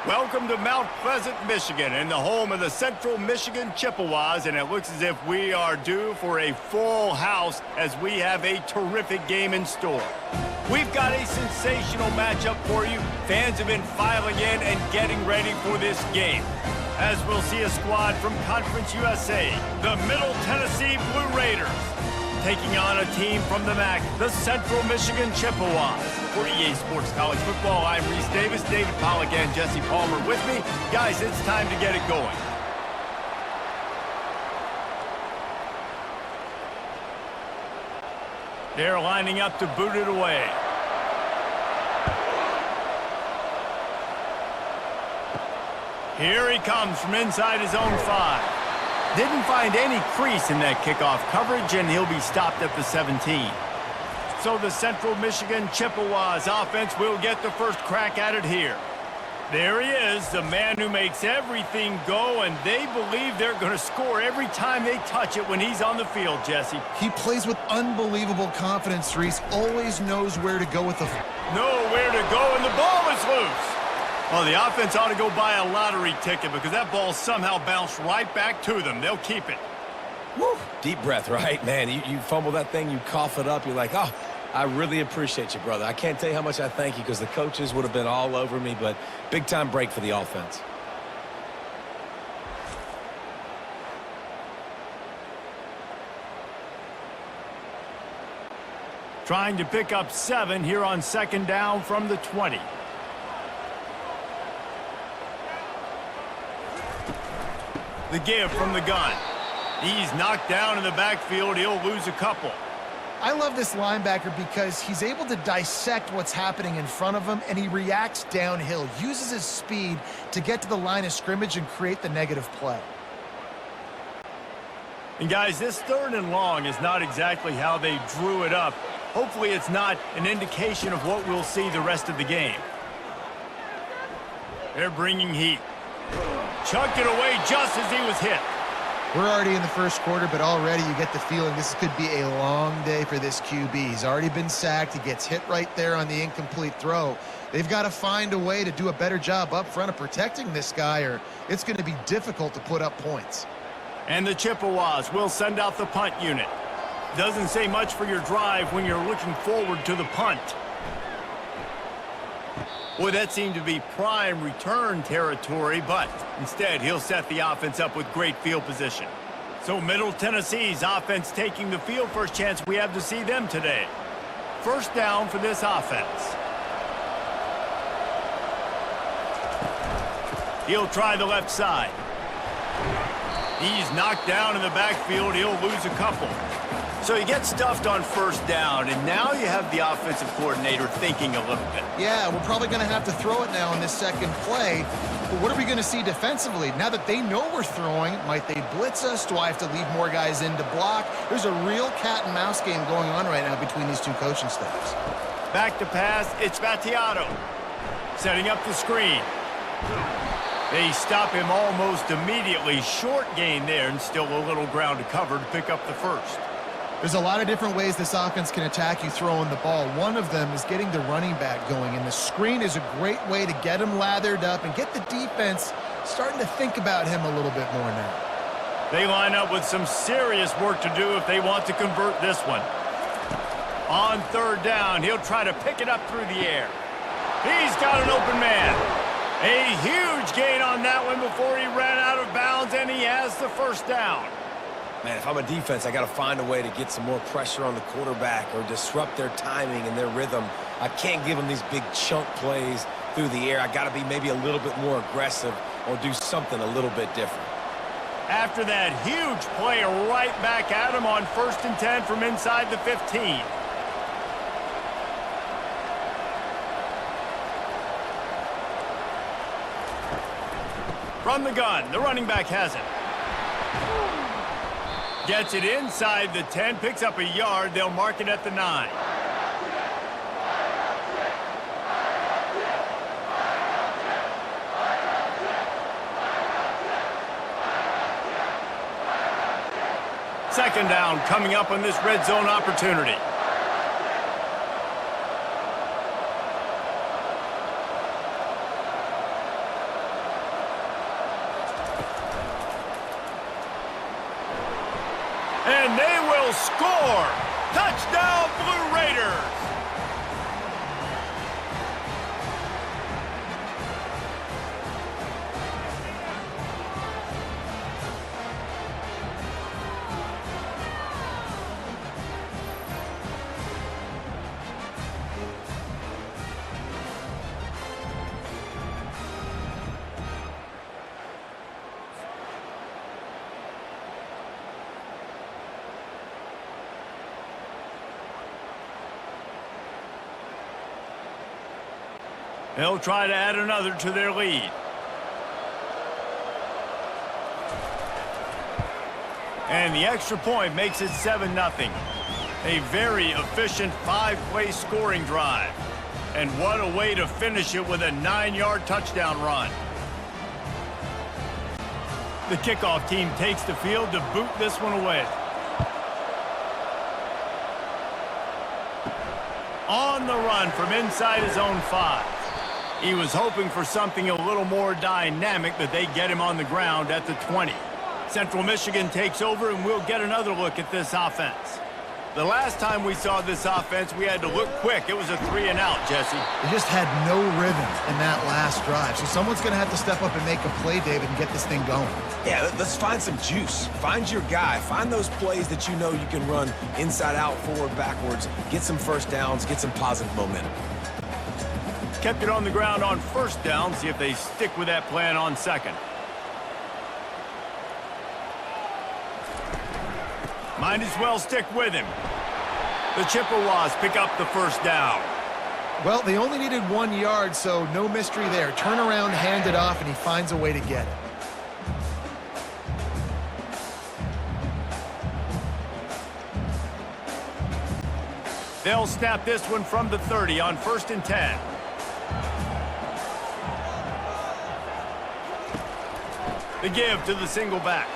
Welcome to Mount Pleasant, Michigan, and the home of the Central Michigan Chippewas, and it looks as if we are due for a full house as we have a terrific game in store. We've got a sensational matchup for you. Fans have been filing in and getting ready for this game, as we'll see a squad from Conference USA, the Middle Tennessee Blue Raiders, taking on a team from the MAC, the Central Michigan Chippewas. For EA Sports College Football, I'm Reese Davis, David Pollack, and Jesse Palmer with me. Guys, it's time to get it going. They're lining up to boot it away. Here he comes from inside his own 5. Didn't find any crease in that kickoff coverage, and he'll be stopped at the 17. So the Central Michigan Chippewas offense will get the first crack at it here. There he is, the man who makes everything go, and they believe they're going to score every time they touch it when he's on the field, Jesse. He plays with unbelievable confidence, Reese. Always knows where to go with the... Nowhere to go, and the ball is loose. Well, the offense ought to go buy a lottery ticket because that ball somehow bounced right back to them. They'll keep it. Woo. Deep breath, right? Man, you fumble that thing, you cough it up, you're like, oh, I really appreciate you, brother. I can't tell you how much I thank you because the coaches would have been all over me, but big-time break for the offense. Trying to pick up 7 here on second down from the 20. The give from the gun. He's knocked down in the backfield. He'll lose a couple. I love this linebacker because he's able to dissect what's happening in front of him, and he reacts downhill, uses his speed to get to the line of scrimmage and create the negative play. And guys, this 3rd and long is not exactly how they drew it up. Hopefully it's not an indication of what we'll see the rest of the game. They're bringing heat. Chucked it away just as he was hit. We're already in the first quarter, but already you get the feeling this could be a long day for this QB. He's already been sacked. He gets hit right there on the incomplete throw. They've got to find a way to do a better job up front of protecting this guy, or it's going to be difficult to put up points. And the Chippewas will send out the punt unit. Doesn't say much for your drive when you're looking forward to the punt. Boy, that seemed to be prime return territory, but instead he'll set the offense up with great field position. So Middle Tennessee's offense taking the field. First chance we have to see them today. First down for this offense. He'll try the left side. He's knocked down in the backfield. He'll lose a couple. So you get stuffed on first down, and now you have the offensive coordinator thinking a little bit. Yeah, we're probably going to have to throw it now in this second play. But what are we going to see defensively? Now that they know we're throwing, might they blitz us? Do I have to leave more guys in to block? There's a real cat and mouse game going on right now between these two coaching staffs. Back to pass, it's Battiato. Setting up the screen. They stop him almost immediately. Short gain there, and still a little ground to cover to pick up the first. There's a lot of different ways this offense can attack you throwing the ball. One of them is getting the running back going, and the screen is a great way to get him lathered up and get the defense starting to think about him a little bit more now. They line up with some serious work to do if they want to convert this one. On 3rd down, he'll try to pick it up through the air. He's got an open man. A huge gain on that one before he ran out of bounds, and he has the first down. Man, if I'm a defense, I got to find a way to get some more pressure on the quarterback or disrupt their timing and their rhythm. I can't give them these big chunk plays through the air. I got to be maybe a little bit more aggressive or do something a little bit different. After that huge play, right back at him on 1st and 10 from inside the 15. From the gun, the running back has it. Gets it inside the 10, picks up a yard. They'll mark it at the 9. Second down coming up on this red zone opportunity. And they will score! Touchdown, Blue Raiders! They'll try to add another to their lead. And the extra point makes it 7-0. A very efficient 5-play scoring drive. And what a way to finish it with a 9-yard touchdown run. The kickoff team takes the field to boot this one away. On the run from inside his own 5. He was hoping for something a little more dynamic, but they get him on the ground at the 20. Central Michigan takes over, and we'll get another look at this offense. The last time we saw this offense, we had to look quick. It was a 3-and-out, Jesse. They just had no rhythm in that last drive. So someone's going to have to step up and make a play, David, and get this thing going. Yeah, let's find some juice. Find your guy. Find those plays that you know you can run inside out, forward, backwards. Get some first downs. Get some positive momentum. Kept it on the ground on first down. See if they stick with that plan on second. Might as well stick with him. The Chippewas pick up the first down. Well, they only needed 1 yard, so no mystery there. Turn around, hand it off, and he finds a way to get it. They'll snap this one from the 30 on 1st and 10. The give to the single back.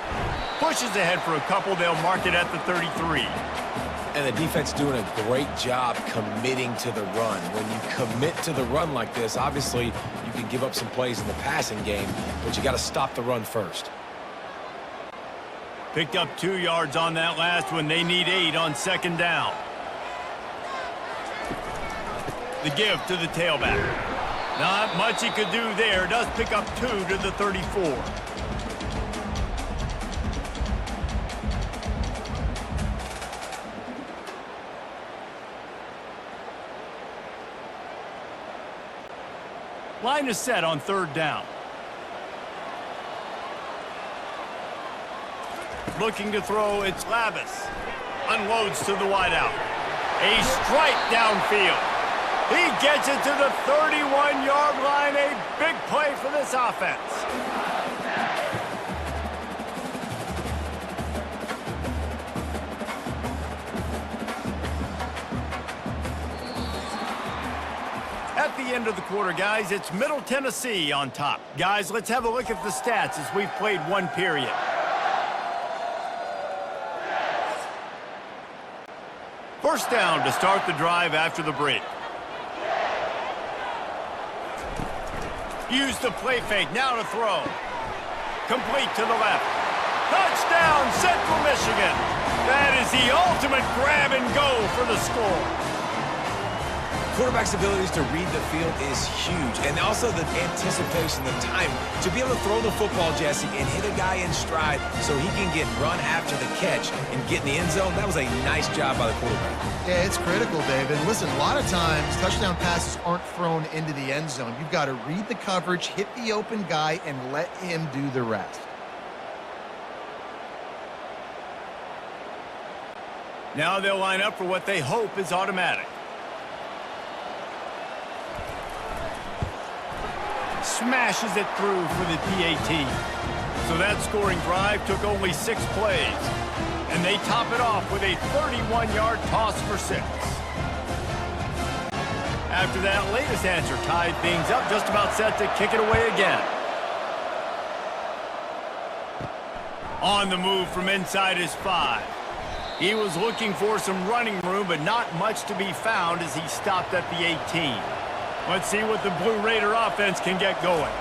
Pushes ahead for a couple. They'll mark it at the 33. And the defense doing a great job committing to the run. When you commit to the run like this, obviously you can give up some plays in the passing game, but you got to stop the run first. Picked up 2 yards on that last one. They need 8 on 2nd down. The give to the tailback. Not much he could do there. Does pick up 2 to the 34. Line is set on 3rd down. Looking to throw, it's Lavis. Unloads to the wideout. A strike downfield. He gets it to the 31-yard line. A big play for this offense. At the end of the quarter, guys, it's Middle Tennessee on top. Guys, let's have a look at the stats as we've played 1 period. First down to start the drive after the break. Use the play fake, now to throw. Complete to the left. Touchdown, Central Michigan. That is the ultimate grab and go for the score. Quarterback's abilities to read the field is huge, and also the anticipation, the time to be able to throw the football, Jesse, and hit a guy in stride so he can get run after the catch and get in the end zone. That was a nice job by the quarterback. Yeah, it's critical, David. Listen, a lot of times touchdown passes aren't thrown into the end zone. You've got to read the coverage, hit the open guy, and let him do the rest. Now they'll line up for what they hope is automatic. Smashes it through for the PAT. So that scoring drive took only 6 plays. And they top it off with a 31-yard toss for 6. After that latest answer tied things up, just about set to kick it away again. On the move from inside his 5. He was looking for some running room, but not much to be found as he stopped at the 18. Let's see what the Blue Raider offense can get going.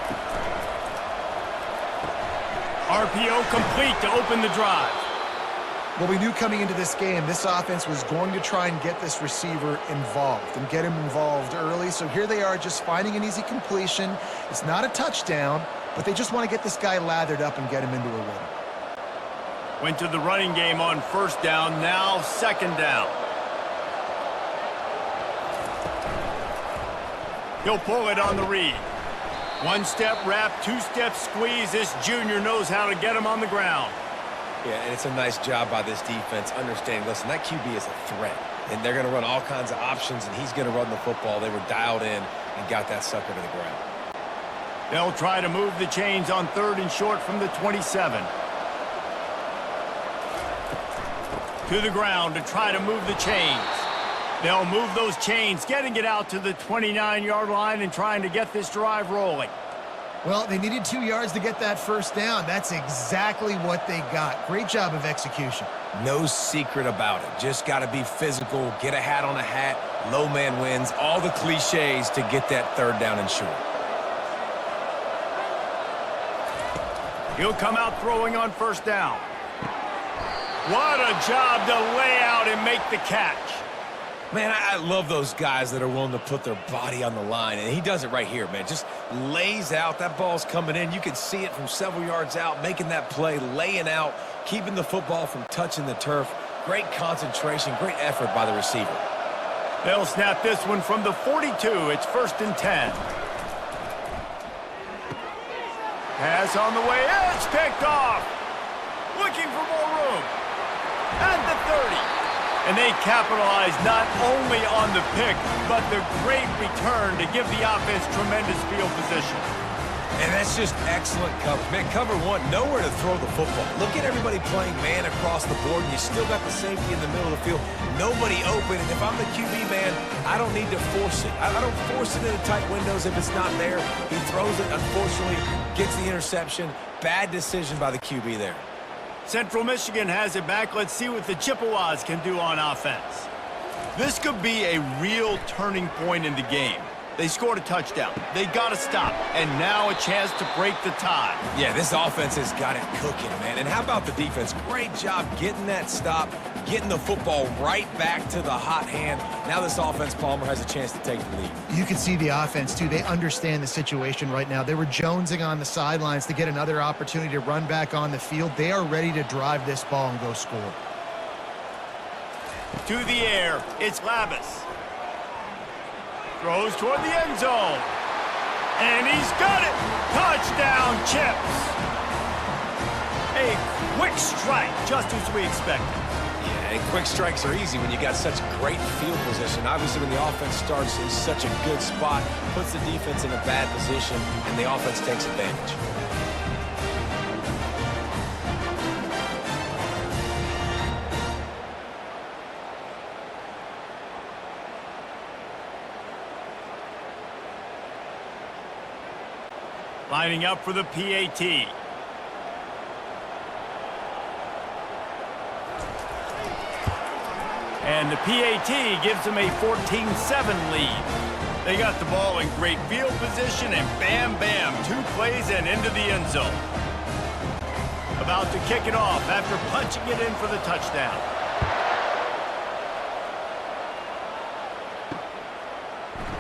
RPO complete to open the drive. Well, we knew coming into this game, this offense was going to try and get this receiver involved and get him involved early. So here they are just finding an easy completion. It's not a touchdown, but they just want to get this guy lathered up and get him into a rhythm. Went to the running game on first down, now second down. He'll pull it on the read. One-step wrap, two-step squeeze. This junior knows how to get him on the ground. Yeah, and it's a nice job by this defense understanding, listen, that QB is a threat, and they're going to run all kinds of options, and he's going to run the football. They were dialed in and got that sucker to the ground. They'll try to move the chains on 3rd and short from the 27. To the ground to try to move the chains. They'll move those chains, getting it out to the 29-yard line and trying to get this drive rolling. Well, they needed 2 yards to get that first down. That's exactly what they got. Great job of execution. No secret about it. Just got to be physical, get a hat on a hat, low man wins, all the cliches to get that 3rd down and short. He'll come out throwing on first down. What a job to lay out and make the catch. Man, I love those guys that are willing to put their body on the line, and he does it right here, man. Just lays out. That ball's coming in. You can see it from several yards out, making that play, laying out, keeping the football from touching the turf. Great concentration, great effort by the receiver. They'll snap this one from the 42. It's 1st and 10. Pass on the way. It's picked off. Looking for more room. At the 30. And they capitalize not only on the pick, but the great return to give the offense tremendous field position. And that's just excellent coverage. Man, cover one, nowhere to throw the football. Look at everybody playing man across the board, and you still got the safety in the middle of the field. Nobody open, and if I'm the QB, man, I don't need to force it. I don't force it into tight windows if it's not there. He throws it, unfortunately, gets the interception. Bad decision by the QB there. Central Michigan has it back. Let's see what the Chippewas can do on offense. This could be a real turning point in the game. They scored a touchdown. They got to stop. And now a chance to break the tie. Yeah, this offense has got it cooking, man. And how about the defense? Great job getting that stop, getting the football right back to the hot hand. Now this offense, Palmer, has a chance to take the lead. You can see the offense, too. They understand the situation right now. They were jonesing on the sidelines to get another opportunity to run back on the field. They are ready to drive this ball and go score. To the air, it's Labus. Throws toward the end zone. And he's got it. Touchdown, Chips. A quick strike, just as we expected. Yeah, and quick strikes are easy when you got such great field position. Obviously, when the offense starts in such a good spot, puts the defense in a bad position, and the offense takes advantage. Lining up for the PAT. And the PAT gives them a 14-7 lead. They got the ball in great field position, and bam, bam, 2 plays and into the end zone. About to kick it off after punching it in for the touchdown.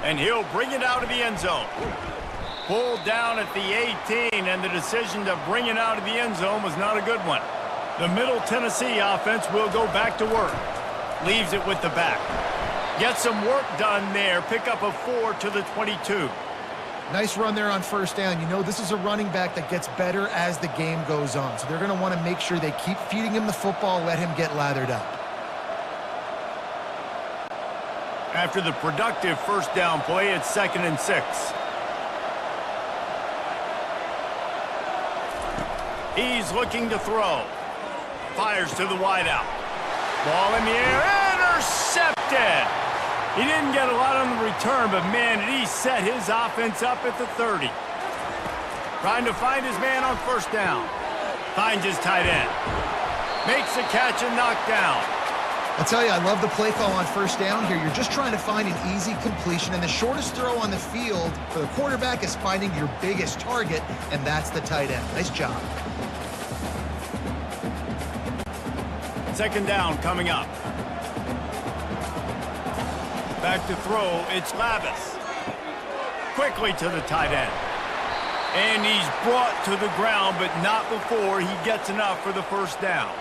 And he'll bring it out of the end zone. Pulled down at the 18, and the decision to bring it out of the end zone was not a good one. The Middle Tennessee offense will go back to work. Leaves it with the back. Get some work done there. Pick up a 4 to the 22. Nice run there on first down. You know, this is a running back that gets better as the game goes on. So they're going to want to make sure they keep feeding him the football, let him get lathered up. After the productive first down play, it's 2nd and 6. He's looking to throw. Fires to the wideout. Ball in the air. Intercepted. He didn't get a lot on the return, but, man, did he set his offense up at the 30. Trying to find his man on first down. Finds his tight end. Makes the catch and knocked down. I'll tell you, I love the play call on first down here. You're just trying to find an easy completion, and the shortest throw on the field for the quarterback is finding your biggest target, and that's the tight end. Nice job. Second down coming up. Back to throw, it's Lavis. Quickly to the tight end. And he's brought to the ground, but not before he gets enough for the first down.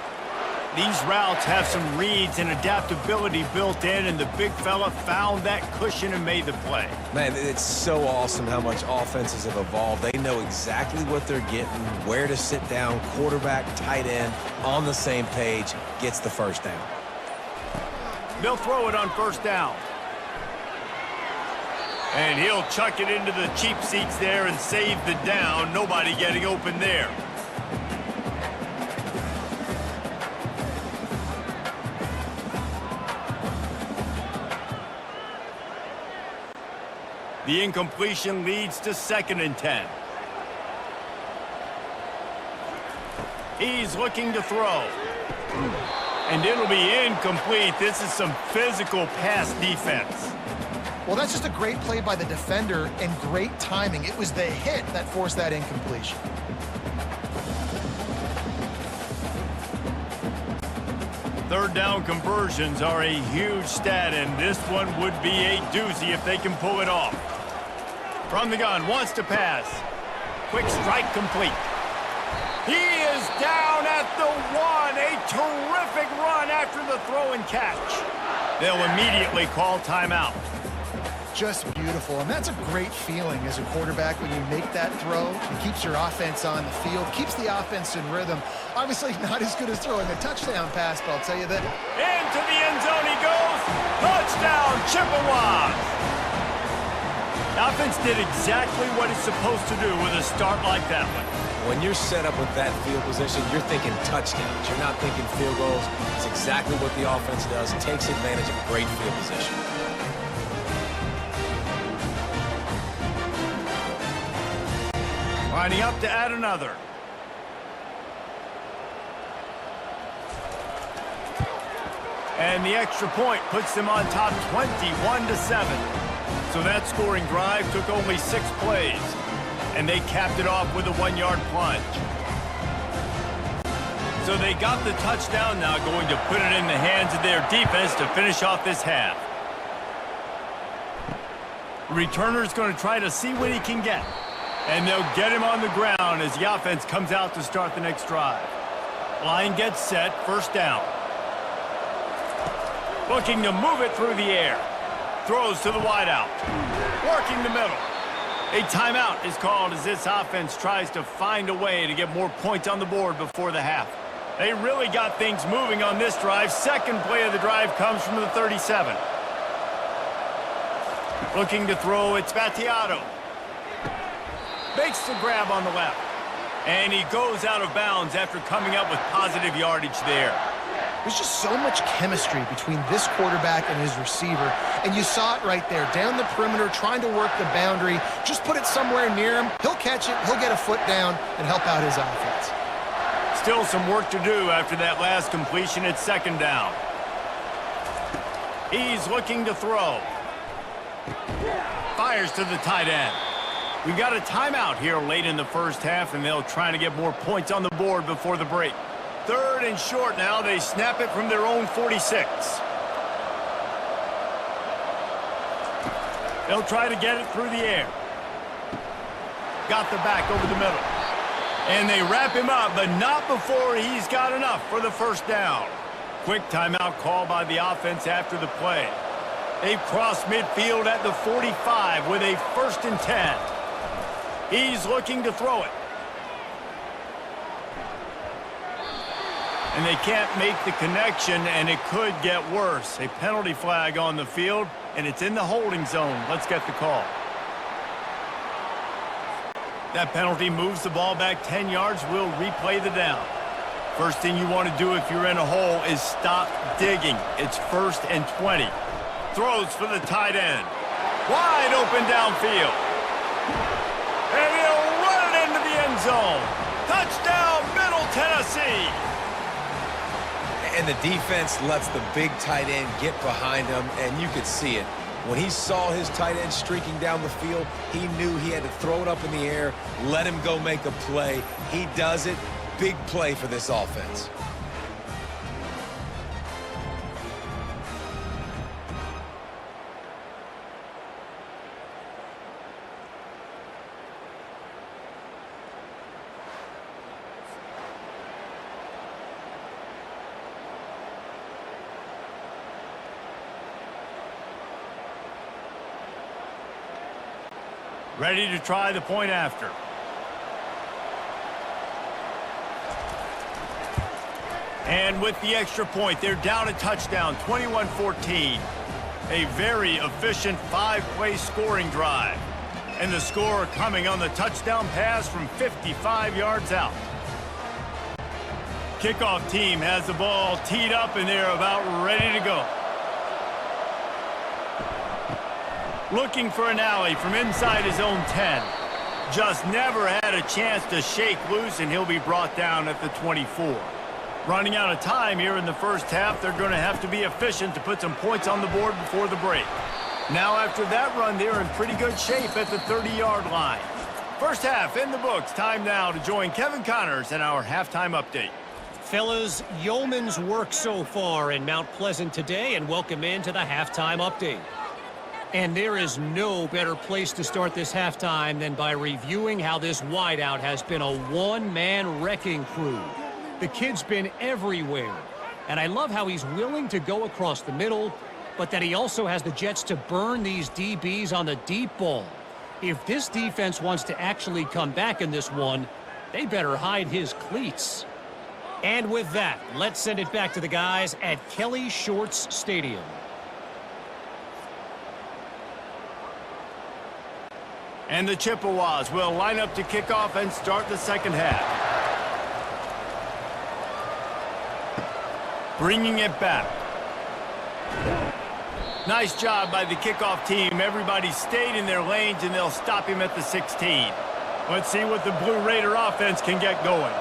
These routes have some reads and adaptability built in, and the big fella found that cushion and made the play. Man, it's so awesome how much offenses have evolved. They know exactly what they're getting, where to sit down, quarterback, tight end, on the same page, gets the first down. They'll throw it on first down. And he'll chuck it into the cheap seats there and save the down. Nobody getting open there. The incompletion leads to 2nd and 10. He's looking to throw. And it'll be incomplete. This is some physical pass defense. Well, that's just a great play by the defender and great timing. It was the hit that forced that incompletion. Third down conversions are a huge stat, and this one would be a doozy if they can pull it off. From the gun, wants to pass. Quick strike complete. He is down at the 1. A terrific run after the throw and catch. They'll immediately call timeout. Just beautiful, and that's a great feeling as a quarterback when you make that throw. It keeps your offense on the field, keeps the offense in rhythm. Obviously not as good as throwing a touchdown pass, but I'll tell you that. Into the end zone he goes. Touchdown, Chippewas. The offense did exactly what it's supposed to do with a start like that one. When you're set up with that field position, you're thinking touchdowns. You're not thinking field goals. It's exactly what the offense does. It takes advantage of great field position. Lining up to add another. And the extra point puts them on top 21-7. So that scoring drive took only 6 plays. And they capped it off with a 1-yard plunge. So they got the touchdown, now going to put it in the hands of their defense to finish off this half. Returner's going to try to see what he can get. And they'll get him on the ground as the offense comes out to start the next drive. Line gets set, first down. Looking to move it through the air. Throws to the wideout. Working the middle. A timeout is called as this offense tries to find a way to get more points on the board before the half. They really got things moving on this drive. Second play of the drive comes from the 37. Looking to throw, it's Battiato. Makes the grab on the left. And he goes out of bounds after coming up with positive yardage there. There's just so much chemistry between this quarterback and his receiver, and you saw it right there, down the perimeter, trying to work the boundary. Just put it somewhere near him. He'll catch it, he'll get a foot down, and help out his offense. Still some work to do after that last completion at second down. He's looking to throw. Fires to the tight end. We've got a timeout here late in the first half, and they'll try to get more points on the board before the break. Third and short now. They snap it from their own 46. They'll try to get it through the air. Got the back over the middle. And they wrap him up, but not before he's got enough for the first down. Quick timeout call by the offense after the play. They've crossed midfield at the 45 with a 1st and 10. He's looking to throw it. And they can't make the connection, and it could get worse. A penalty flag on the field, and it's in the holding zone. Let's get the call. That penalty moves the ball back 10 yards. We'll replay the down. First thing you want to do if you're in a hole is stop digging. It's 1st and 20. Throws for the tight end. Wide open downfield. And he'll run it into the end zone. Touchdown, Middle Tennessee. And the defense lets the big tight end get behind him, and you could see it. When he saw his tight end streaking down the field, he knew he had to throw it up in the air, let him go make a play. He does it. Big play for this offense. Ready to try the point after. And with the extra point, they're down a touchdown, 21-14. A very efficient 5-play scoring drive. And the score coming on the touchdown pass from 55 yards out. Kickoff team has the ball teed up and they're about ready to go. Looking for an alley from inside his own 10. Just never had a chance to shake loose, and he'll be brought down at the 24. Running out of time here in the first half, they're going to have to be efficient to put some points on the board before the break. Now after that run, they're in pretty good shape at the 30-yard line. First half in the books. Time now to join Kevin Connors in our halftime update. Fellas, yeoman's work so far in Mount Pleasant today, and welcome into the halftime update. And there is no better place to start this halftime than by reviewing how this wideout has been a one-man wrecking crew. The kid's been everywhere, and I love how he's willing to go across the middle, but that he also has the jets to burn these DBs on the deep ball. If this defense wants to actually come back in this one, they better hide his cleats. And with that, let's send it back to the guys at Kelly Shorts Stadium. And the Chippewas will line up to kick off and start the second half. Bringing it back. Nice job by the kickoff team. Everybody stayed in their lanes, and they'll stop him at the 16. Let's see what the Blue Raider offense can get going.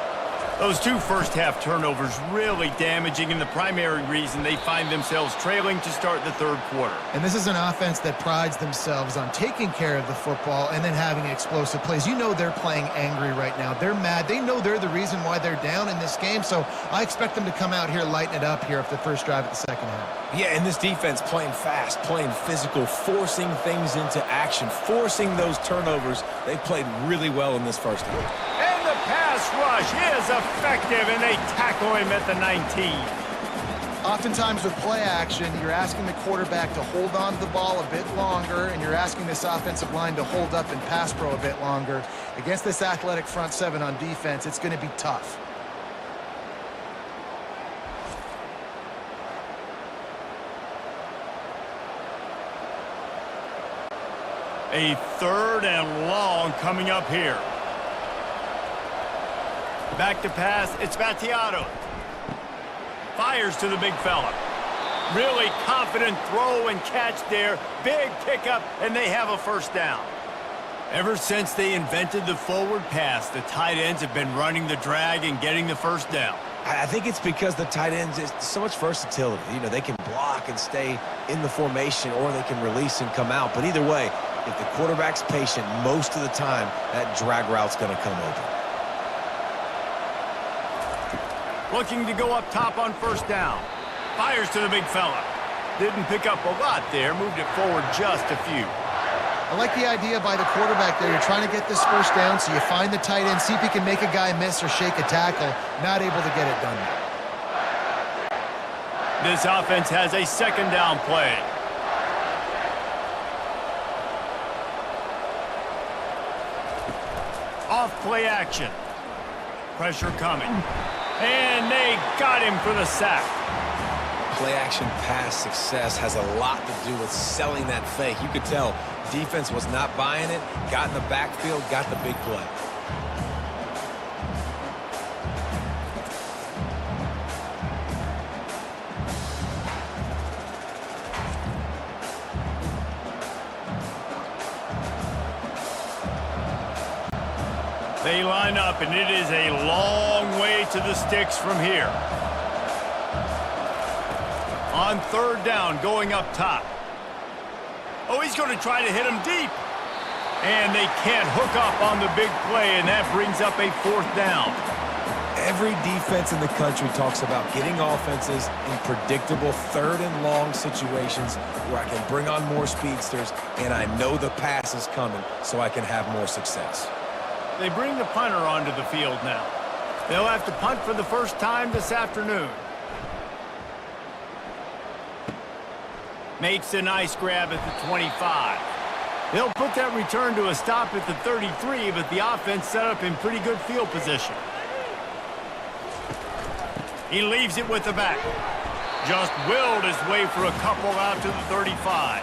Those two first-half turnovers really damaging, and the primary reason they find themselves trailing to start the third quarter. And this is an offense that prides themselves on taking care of the football and then having explosive plays. You know they're playing angry right now. They're mad. They know they're the reason why they're down in this game, so I expect them to come out here, lighten it up here after the first drive of the second half. Yeah, and this defense playing fast, playing physical, forcing things into action, forcing those turnovers. They played really well in this first half. And the pass rush is effective, and they tackle him at the 19. Oftentimes with play action, you're asking the quarterback to hold on to the ball a bit longer, and you're asking this offensive line to hold up and pass pro a bit longer. Against this athletic front seven on defense, it's going to be tough. A third and long coming up here. Back to pass, it's Battiato. Fires to the big fella. Really confident throw and catch there. Big pickup, and they have a first down. Ever since they invented the forward pass, the tight ends have been running the drag and getting the first down. I think it's because the tight ends is so much versatility. You know, they can block and stay in the formation, or they can release and come out. But either way, if the quarterback's patient, most of the time, that drag route's going to come open. Looking to go up top on first down. Fires to the big fella. Didn't pick up a lot there. Moved it forward just a few. I like the idea by the quarterback there. You're trying to get this first down, so you find the tight end, see if he can make a guy miss or shake a tackle. Not able to get it done. This offense has a second down play. Off play action. Pressure coming. And they got him for the sack. Play action pass success has a lot to do with selling that fake. You could tell defense was not buying it, got in the backfield, got the big play. They line up, and it is a long way to the sticks from here. On third down, going up top. Oh, he's going to try to hit him deep. And they can't hook up on the big play, and that brings up a fourth down. Every defense in the country talks about getting offenses in predictable third and long situations where I can bring on more speedsters, and I know the pass is coming, so I can have more success. They bring the punter onto the field now. They'll have to punt for the first time this afternoon. Makes a nice grab at the 25. They'll put that return to a stop at the 33, but the offense set up in pretty good field position. He leaves it with the back. Just willed his way for a couple out to the 35.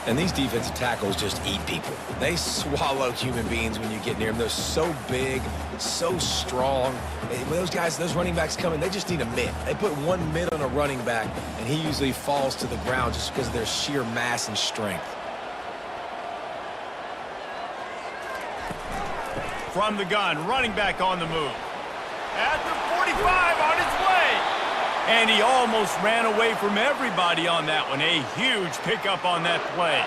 And these defensive tackles just eat people. They swallow human beings when you get near them. They're so big, so strong. When those guys, those running backs come in, they just need a mid. They put one mid on a running back, and he usually falls to the ground just because of their sheer mass and strength. From the gun, running back on the move. At the 45, on its way. And he almost ran away from everybody on that one. A huge pickup on that play.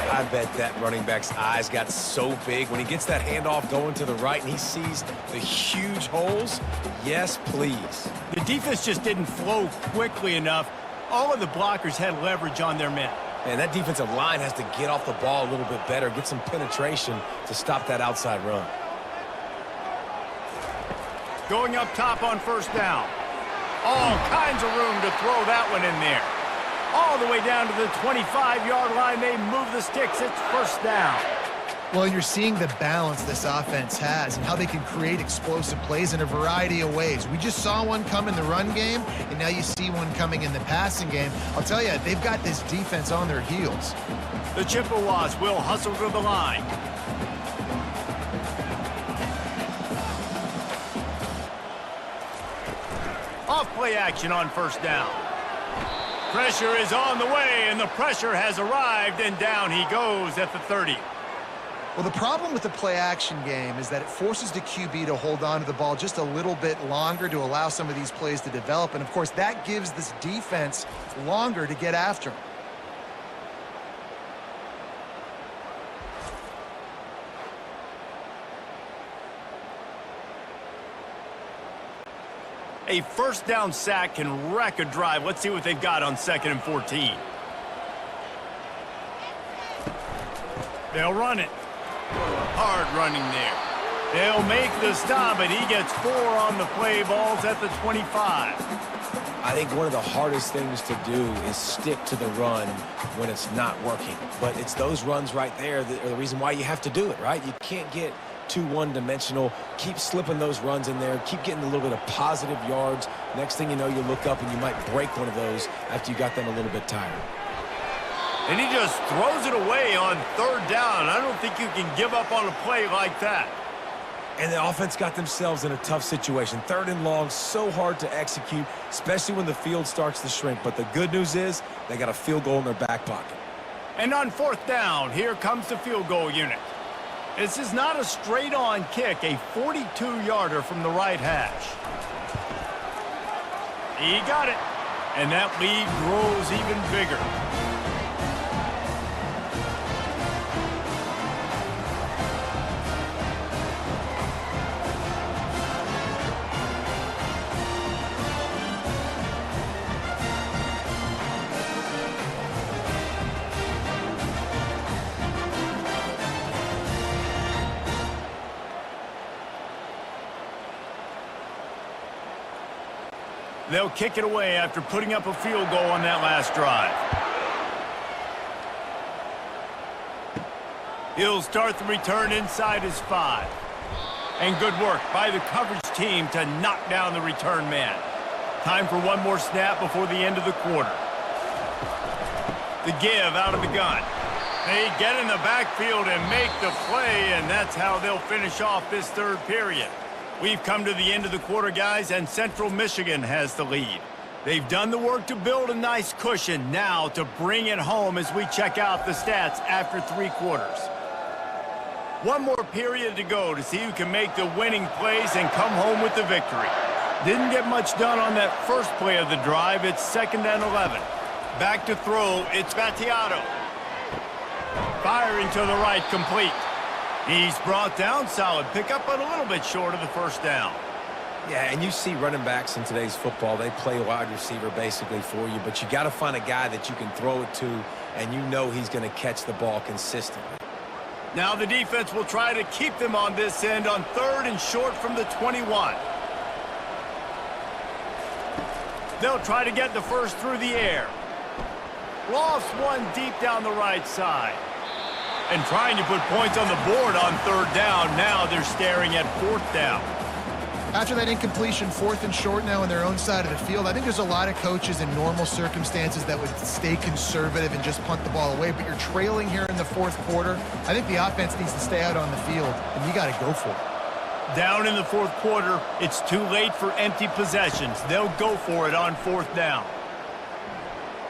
I bet that running back's eyes got so big when he gets that handoff going to the right and he sees the huge holes. Yes, please. The defense just didn't flow quickly enough. All of the blockers had leverage on their men. And that defensive line has to get off the ball a little bit better, get some penetration to stop that outside run. Going up top on first down. All kinds of room to throw that one in there. All the way down to the 25-yard line. They move the sticks. It's first down. Well, you're seeing the balance this offense has and how they can create explosive plays in a variety of ways. We just saw one come in the run game, and now you see one coming in the passing game. I'll tell you, they've got this defense on their heels. The Chippewas will hustle to the line. Off play action on first down. Pressure is on the way, and the pressure has arrived, and down he goes at the 30. Well, the problem with the play-action game is that it forces the QB to hold on to the ball just a little bit longer to allow some of these plays to develop, and, of course, that gives this defense longer to get after him. A first down sack can wreck a drive. Let's see what they've got on 2nd and 14. They'll run it. Hard running there. They'll make the stop, and he gets 4 on the play. Balls at the 25. I think one of the hardest things to do is stick to the run when it's not working. But it's those runs right there that are the reason why you have to do it, right? You can't get too one-dimensional. Keep slipping those runs in there. Keep getting a little bit of positive yards. Next thing you know, you look up and you might break one of those after you got them a little bit tired. And he just throws it away on 3rd down. I don't think you can give up on a play like that. And the offense got themselves in a tough situation. 3rd and long, so hard to execute, especially when the field starts to shrink. But the good news is they got a field goal in their back pocket. And on 4th down, here comes the field goal unit. This is not a straight-on kick, a 42-yarder from the right hash. He got it, and that lead grows even bigger. They'll kick it away after putting up a field goal on that last drive. He'll start the return inside his 5. And good work by the coverage team to knock down the return man. Time for one more snap before the end of the quarter. The give out of the gun. They get in the backfield and make the play, and that's how they'll finish off this 3rd period. We've come to the end of the quarter, guys, and Central Michigan has the lead. They've done the work to build a nice cushion now to bring it home as we check out the stats after 3 quarters. One more period to go to see who can make the winning plays and come home with the victory. Didn't get much done on that first play of the drive. It's 2nd and 11. Back to throw. It's Battiato. Firing to the right, complete. He's brought down, solid pickup, but a little bit short of the first down. Yeah, and you see running backs in today's football, they play wide receiver basically for you, but you got to find a guy that you can throw it to, and you know he's going to catch the ball consistently. Now the defense will try to keep them on this end on 3rd and short from the 21. They'll try to get the first through the air. Lofts one deep down the right side. and trying to put points on the board on third down. Now they're staring at fourth down. After that incompletion, fourth and short now on their own side of the field, I think there's a lot of coaches in normal circumstances that would stay conservative and just punt the ball away, but you're trailing here in the fourth quarter. I think the offense needs to stay out on the field, and you got to go for it. Down in the fourth quarter, it's too late for empty possessions. They'll go for it on fourth down.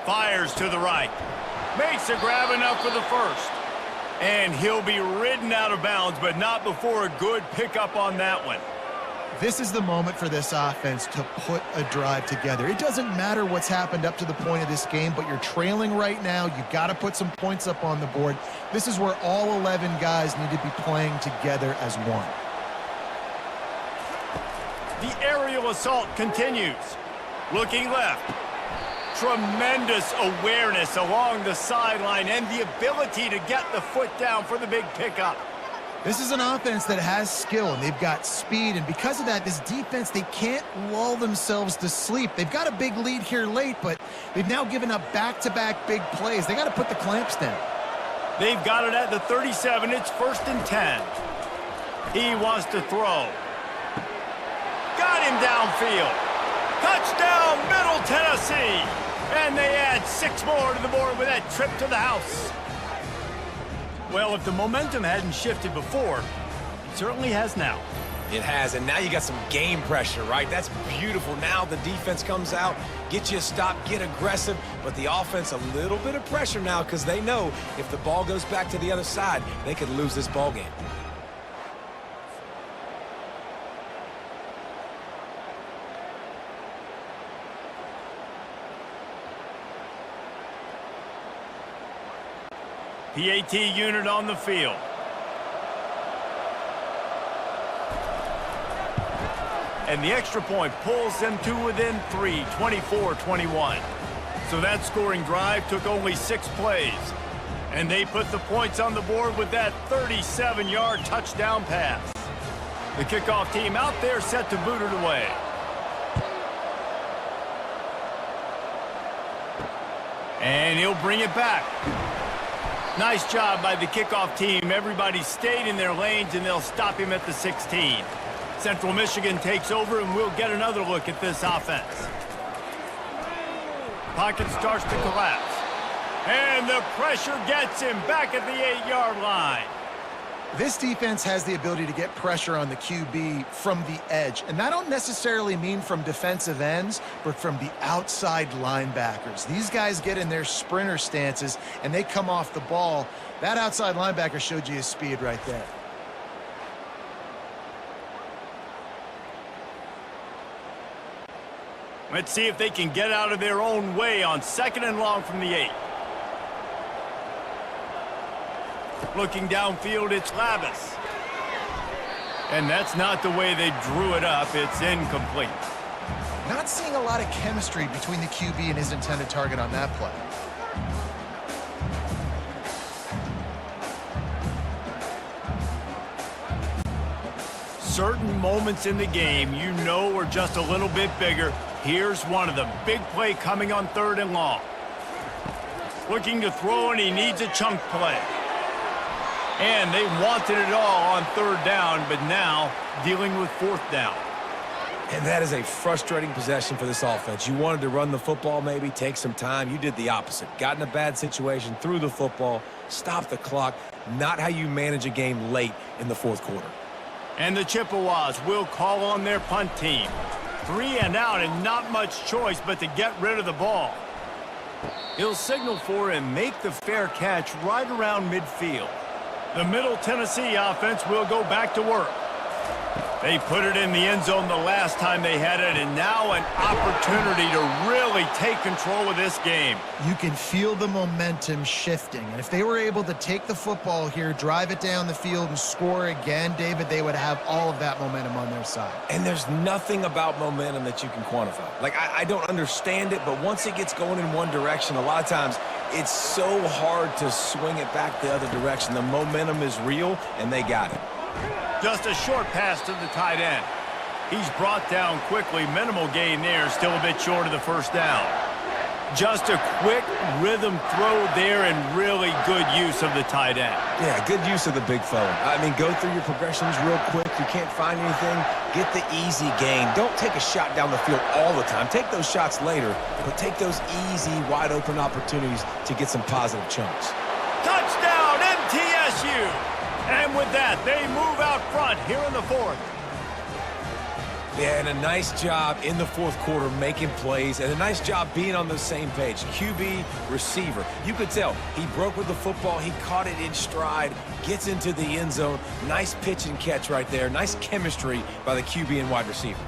Fires to the right. Makes a grab enough for the first. And he'll be ridden out of bounds, but not before a good pickup on that one. This is the moment for this offense to put a drive together. It doesn't matter what's happened up to the point of this game, but you're trailing right now. You got to put some points up on the board. This is where all 11 guys need to be playing together as one. The aerial assault continues. Looking left. Tremendous awareness along the sideline and the ability to get the foot down for the big pickup. This is an offense that has skill, and they've got speed, and because of that, this defense, they can't lull themselves to sleep. They've got a big lead here late, but they've now given up back-to-back big plays. They got to put the clamps down. They've got it at the 37. It's 1st and 10. He wants to throw. Got him downfield. Touchdown, Middle Tennessee. And they add 6 more to the board with that trip to the house. Well, if the momentum hadn't shifted before, it certainly has now. It has, and now you got some game pressure, right? That's beautiful. Now the defense comes out, get you a stop, get aggressive, but the offense a little bit of pressure now because they know if the ball goes back to the other side, they could lose this ball game. PAT unit on the field. And the extra point pulls them to within 3, 24-21. So that scoring drive took only 6 plays. And they put the points on the board with that 37-yard touchdown pass. The kickoff team out there set to boot it away. And he'll bring it back. Nice job by the kickoff team. Everybody stayed in their lanes, and they'll stop him at the 16. Central Michigan takes over, and we'll get another look at this offense. Pocket starts to collapse. And the pressure gets him back at the 8-yard line. This defense has the ability to get pressure on the QB from the edge. And I don't necessarily mean from defensive ends, but from the outside linebackers. These guys get in their sprinter stances, and they come off the ball. That outside linebacker showed you his speed right there. Let's see if they can get out of their own way on 2nd and long from the 8. Looking downfield, it's Lavis. And that's not the way they drew it up. It's incomplete. Not seeing a lot of chemistry between the QB and his intended target on that play. Certain moments in the game you know are just a little bit bigger. Here's one of them. Big play coming on 3rd and long. Looking to throw, and he needs a chunk play. And they wanted it all on 3rd down, but now dealing with 4th down. And that is a frustrating possession for this offense. You wanted to run the football, maybe take some time. You did the opposite. Got in a bad situation, threw the football, stopped the clock. Not how you manage a game late in the 4th quarter. And the Chippewas will call on their punt team. 3 and out, and not much choice but to get rid of the ball. He'll signal for and make the fair catch right around midfield. The Middle Tennessee offense will go back to work. They put it in the end zone the last time they had it, and now an opportunity to really take control of this game. You can feel the momentum shifting, and if they were able to take the football here, drive it down the field, and score again, David, they would have all of that momentum on their side. And there's nothing about momentum that you can quantify. Like, I don't understand it, but once it gets going in one direction, a lot of times it's so hard to swing it back the other direction. The momentum is real, and they got it. Just a short pass to the tight end. He's brought down quickly. Minimal gain there. Still a bit short of the 1st down. Just a quick rhythm throw there and really good use of the tight end. Yeah, good use of the big fella. I mean, go through your progressions real quick. You can't find anything, get the easy gain. Don't take a shot down the field all the time. Take those shots later, but take those easy, wide-open opportunities to get some positive chunks. Touchdown, MTSU! And with that, they move out front here in the fourth. Yeah, and a nice job in the fourth quarter making plays, and a nice job being on the same page. QB, receiver. You could tell he broke with the football. He caught it in stride, gets into the end zone. Nice pitch and catch right there. Nice chemistry by the QB and wide receiver.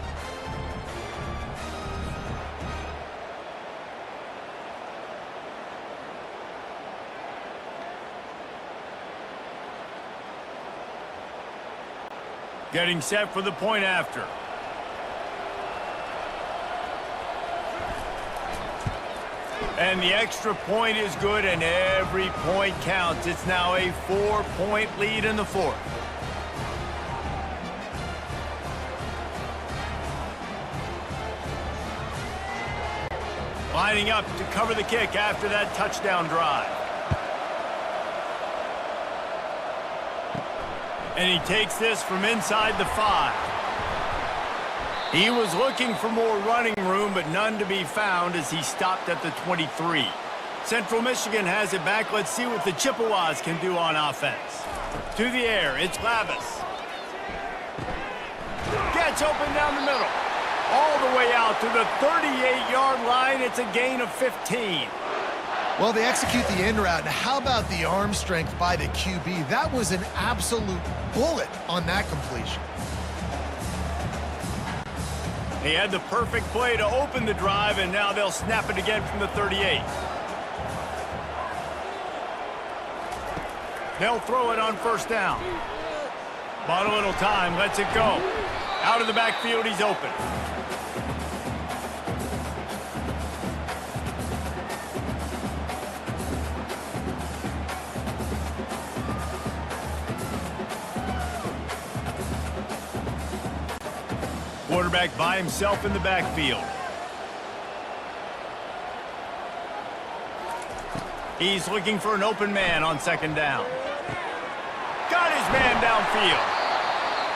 Getting set for the point after. And the extra point is good, and every point counts. It's now a 4-point lead in the fourth. Lining up to cover the kick after that touchdown drive. And he takes this from inside the 5. He was looking for more running room, but none to be found as he stopped at the 23. Central Michigan has it back. Let's see what the Chippewas can do on offense. To the air, it's Lavis. Gets open down the middle. All the way out to the 38-yard line. It's a gain of 15. Well, they execute the in route. Now, how about the arm strength by the QB? That was an absolute bullet on that completion. He had the perfect play to open the drive, and now they'll snap it again from the 38. They'll throw it on first down. Bought a little time, lets it go. Out of the backfield, he's open. Quarterback by himself in the backfield. He's looking for an open man on second down. Got his man downfield.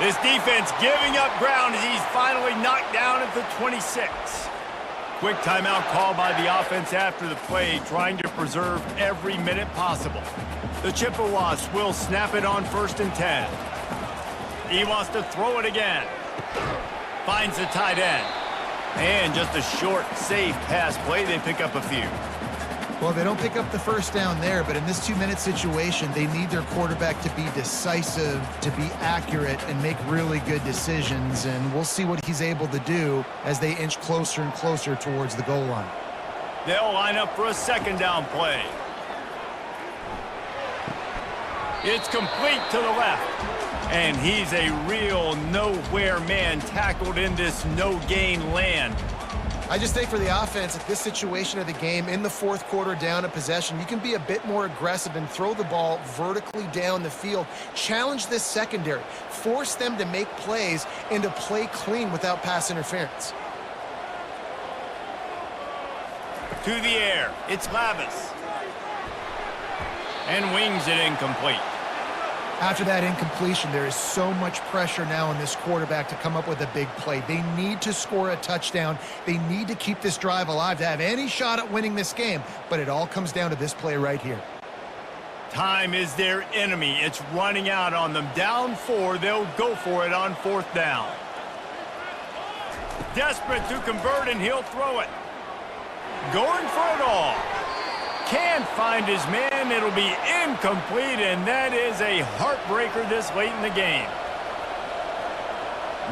This defense giving up ground as he's finally knocked down at the 26. Quick timeout call by the offense after the play, trying to preserve every minute possible. The Chippewas will snap it on 1st and 10. He wants to throw it again. Finds the tight end. And just a short, safe pass play. They pick up a few. Well, they don't pick up the first down there, but in this 2-minute situation, they need their quarterback to be decisive, to be accurate, and make really good decisions. And we'll see what he's able to do as they inch closer and closer towards the goal line. They'll line up for a second down play. It's complete to the left. And he's a real nowhere man tackled in this no-gain land. I just think for the offense, at this situation of the game, in the fourth quarter down a possession, you can be a bit more aggressive and throw the ball vertically down the field. Challenge this secondary. Force them to make plays and to play clean without pass interference. To the air, it's Lavis. And wings it incomplete. After that incompletion, there is so much pressure now on this quarterback to come up with a big play. They need to score a touchdown. They need to keep this drive alive to have any shot at winning this game. But it all comes down to this play right here. Time is their enemy. It's running out on them. Down 4, they'll go for it on 4th down. Desperate to convert, and he'll throw it. Going for it all. Can't find his man. It'll be incomplete, and that is a heartbreaker this late in the game.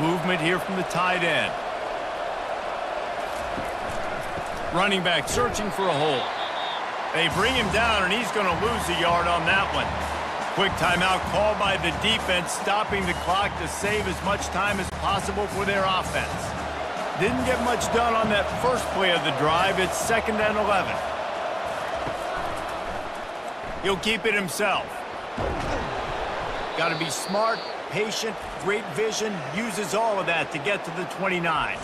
Movement here from the tight end. Running back searching for a hole. They bring him down, and he's going to lose a yard on that one. Quick timeout called by the defense, stopping the clock to save as much time as possible for their offense. Didn't get much done on that first play of the drive. It's 2nd and 11. He'll keep it himself. Got to be smart, patient, great vision, uses all of that to get to the 29.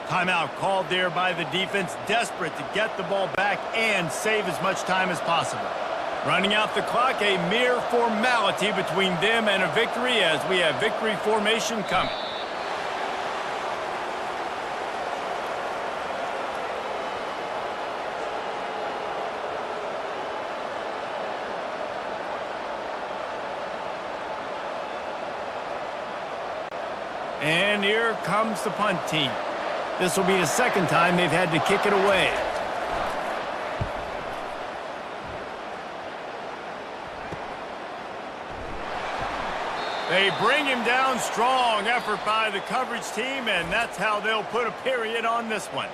Timeout called there by the defense, desperate to get the ball back and save as much time as possible. Running out the clock, a mere formality between them and a victory as we have victory formation coming. And here comes the punt team. This will be the second time they've had to kick it away. They bring him down. Strong effort by the coverage team, and that's how they'll put a period on this one.